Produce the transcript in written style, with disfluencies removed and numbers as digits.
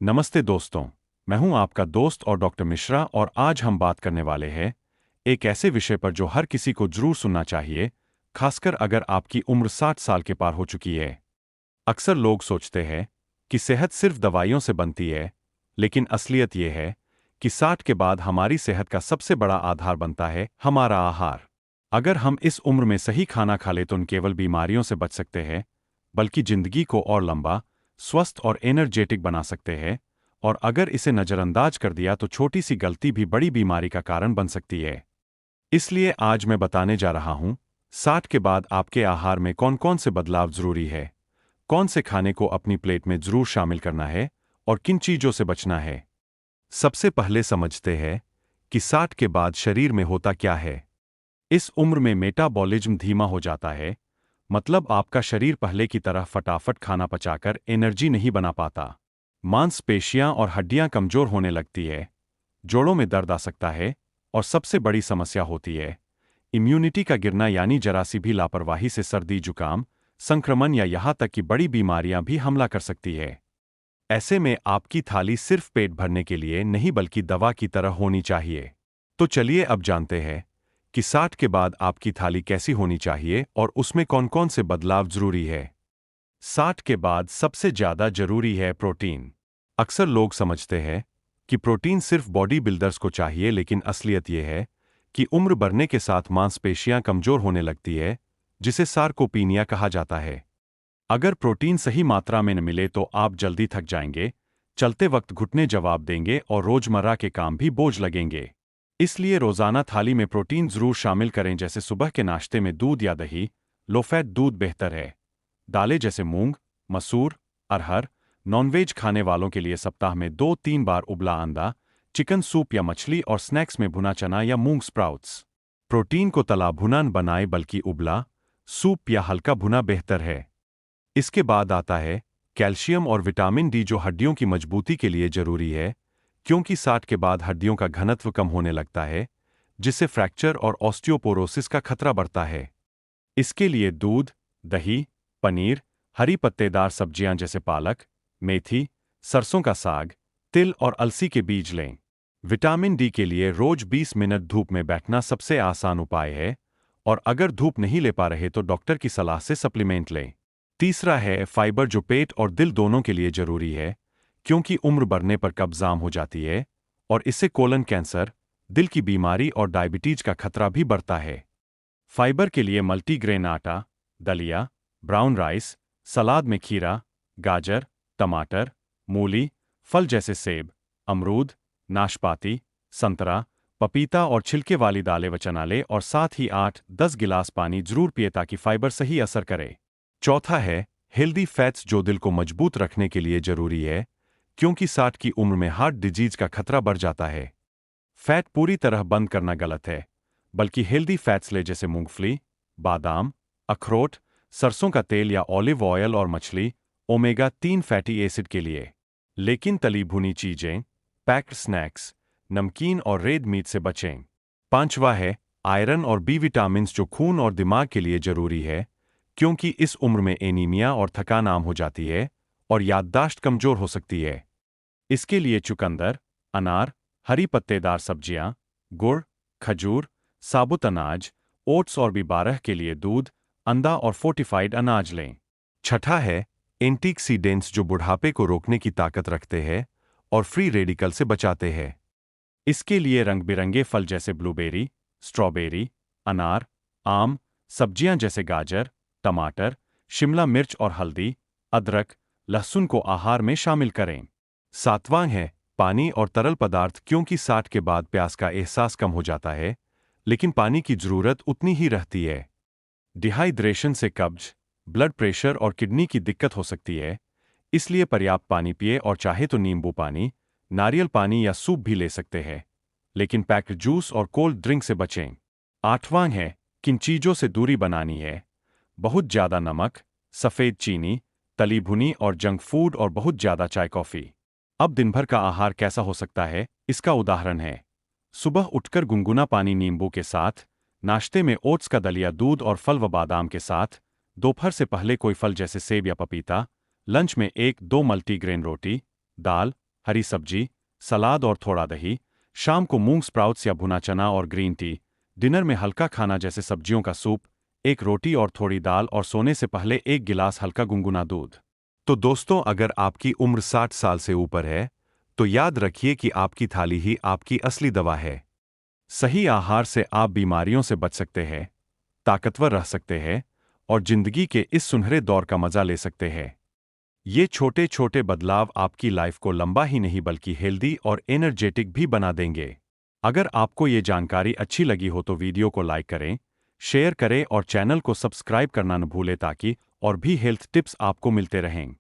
नमस्ते दोस्तों। मैं हूं आपका दोस्त और डॉक्टर मिश्रा और आज हम बात करने वाले हैं एक ऐसे विषय पर जो हर किसी को जरूर सुनना चाहिए, खासकर अगर आपकी उम्र 60 साल के पार हो चुकी है। अक्सर लोग सोचते हैं कि सेहत सिर्फ दवाइयों से बनती है, लेकिन असलियत यह है कि 60 के बाद हमारी सेहत का सबसे बड़ा आधार बनता है हमारा आहार। अगर हम इस उम्र में सही खाना खा लें तो न केवल बीमारियों से बच सकते हैं, बल्कि जिंदगी को और लंबा, स्वस्थ और एनर्जेटिक बना सकते हैं। और अगर इसे नजरअंदाज कर दिया तो छोटी सी गलती भी बड़ी बीमारी का कारण बन सकती है। इसलिए आज मैं बताने जा रहा हूं 60 के बाद आपके आहार में कौन कौन से बदलाव जरूरी है, कौन से खाने को अपनी प्लेट में जरूर शामिल करना है और किन चीजों से बचना है। सबसे पहले समझते हैं कि 60 के बाद शरीर में होता क्या है। इस उम्र में मेटाबॉलिज्म धीमा हो जाता है, मतलब आपका शरीर पहले की तरह फटाफट खाना पचाकर एनर्जी नहीं बना पाता। मांसपेशियां और हड्डियां कमजोर होने लगती है, जोड़ों में दर्द आ सकता है और सबसे बड़ी समस्या होती है इम्यूनिटी का गिरना, यानी जरा सी भी लापरवाही से सर्दी, जुकाम, संक्रमण या यहां तक कि बड़ी बीमारियां भी हमला कर सकती है। ऐसे में आपकी थाली सिर्फ पेट भरने के लिए नहीं बल्कि दवा की तरह होनी चाहिए। तो चलिए अब जानते हैं कि 60 के बाद आपकी थाली कैसी होनी चाहिए और उसमें कौन कौन से बदलाव जरूरी है। 60 के बाद सबसे ज्यादा जरूरी है प्रोटीन। अक्सर लोग समझते हैं कि प्रोटीन सिर्फ बॉडी बिल्डर्स को चाहिए, लेकिन असलियत यह है कि उम्र बढ़ने के साथ मांसपेशियां कमजोर होने लगती है, जिसे सार्कोपीनिया कहा जाता है। अगर प्रोटीन सही मात्रा में न मिले तो आप जल्दी थक जाएंगे, चलते वक्त घुटने जवाब देंगे और रोजमर्रा के काम भी बोझ लगेंगे। इसलिए रोजाना थाली में प्रोटीन जरूर शामिल करें, जैसे सुबह के नाश्ते में दूध या दही। लो फैट दूध बेहतर है। दालें जैसे मूंग, मसूर, अरहर। नॉनवेज खाने वालों के लिए सप्ताह में 2-3 बार उबला अंडा, चिकन सूप या मछली, और स्नैक्स में भुना चना या मूंग स्प्राउट्स। प्रोटीन को तला भुना न बनाए बल्कि उबला, सूप या हल्का भुना बेहतर है। इसके बाद आता है कैल्शियम और विटामिन डी, जो हड्डियों की मजबूती के लिए जरूरी है, क्योंकि 60 के बाद हड्डियों का घनत्व कम होने लगता है, जिससे फ्रैक्चर और ऑस्टियोपोरोसिस का खतरा बढ़ता है। इसके लिए दूध, दही, पनीर, हरी पत्तेदार सब्जियां जैसे पालक, मेथी, सरसों का साग, तिल और अलसी के बीज लें। विटामिन डी के लिए रोज 20 मिनट धूप में बैठना सबसे आसान उपाय है, और अगर धूप नहीं ले पा रहे तो डॉक्टर की सलाह से सप्लीमेंट लें। तीसरा है फाइबर, जो पेट और दिल दोनों के लिए जरूरी है, क्योंकि उम्र बढ़ने पर कब्जाम हो जाती है और इससे कोलन कैंसर, दिल की बीमारी और डायबिटीज का खतरा भी बढ़ता है। फाइबर के लिए मल्टीग्रेन आटा, दलिया, ब्राउन राइस, सलाद में खीरा, गाजर, टमाटर, मूली, फल जैसे सेब, अमरूद, नाशपाती, संतरा, पपीता और छिलके वाली दालें व चना लें, और साथ ही 8-10 गिलास पानी जरूर पिए ताकि फाइबर सही असर करे। चौथा है हेल्दी फैट्स, जो दिल को मजबूत रखने के लिए जरूरी है, क्योंकि 60 की उम्र में हार्ट डिजीज का खतरा बढ़ जाता है। फैट पूरी तरह बंद करना गलत है, बल्कि हेल्दी फैट्स ले, जैसे मूंगफली, बादाम, अखरोट, सरसों का तेल या ऑलिव ऑयल और मछली, ओमेगा 3 फैटी एसिड के लिए। लेकिन तली भुनी चीजें, पैक्ड स्नैक्स, नमकीन और रेड मीट से बचें। पांचवा है आयरन और बी विटामिन, जो खून और दिमाग के लिए जरूरी है, क्योंकि इस उम्र में एनीमिया और थकान आम हो जाती है और याददाश्त कमजोर हो सकती है। इसके लिए चुकंदर, अनार, हरी पत्तेदार सब्जियां, गुड़, खजूर, साबुत अनाज, ओट्स और B12 के लिए दूध, अंडा और फोर्टिफाइड अनाज लें। छठा है एंटीऑक्सीडेंट्स, जो बुढ़ापे को रोकने की ताकत रखते हैं और फ्री रेडिकल से बचाते हैं। इसके लिए रंग बिरंगे फल जैसे ब्लूबेरी, स्ट्रॉबेरी, अनार, आम, सब्जियां जैसे गाजर, टमाटर, शिमला मिर्च और हल्दी, अदरक, लहसुन को आहार में शामिल करें। सातवां है पानी और तरल पदार्थ, क्योंकि 60 के बाद प्यास का एहसास कम हो जाता है, लेकिन पानी की जरूरत उतनी ही रहती है। डिहाइड्रेशन से कब्ज, ब्लड प्रेशर और किडनी की दिक्कत हो सकती है, इसलिए पर्याप्त पानी पिए, और चाहे तो नींबू पानी, नारियल पानी या सूप भी ले सकते हैं, लेकिन पैक्ड जूस और कोल्ड ड्रिंक से बचें। आठवां है किन चीजों से दूरी बनानी है। बहुत ज्यादा नमक, सफेद चीनी, तली भुनी और जंक फूड, और बहुत ज्यादा चाय कॉफी। अब दिन भर का आहार कैसा हो सकता है, इसका उदाहरण है सुबह उठकर गुनगुना पानी नींबू के साथ, नाश्ते में ओट्स का दलिया दूध और फल व बादाम के साथ, दोपहर से पहले कोई फल जैसे सेब या पपीता, लंच में 1-2 मल्टीग्रेन रोटी, दाल, हरी सब्जी, सलाद और थोड़ा दही, शाम को मूंग स्प्राउट्स या भुना चना और ग्रीन टी, डिनर में हल्का खाना जैसे सब्जियों का सूप, एक रोटी और थोड़ी दाल और सोने से पहले एक गिलास हल्का गुनगुना दूध। तो दोस्तों, अगर आपकी उम्र 60 साल से ऊपर है, तो याद रखिए कि आपकी थाली ही आपकी असली दवा है। सही आहार से आप बीमारियों से बच सकते हैं, ताकतवर रह सकते हैं और जिंदगी के इस सुनहरे दौर का मजा ले सकते हैं। ये छोटे छोटे बदलाव आपकी लाइफ को लंबा ही नहीं बल्कि हेल्दी और एनर्जेटिक भी बना देंगे। अगर आपको ये जानकारी अच्छी लगी हो तो वीडियो को लाइक करें, शेयर करें और चैनल को सब्सक्राइब करना न भूलें ताकि और भी हेल्थ टिप्स आपको मिलते रहें।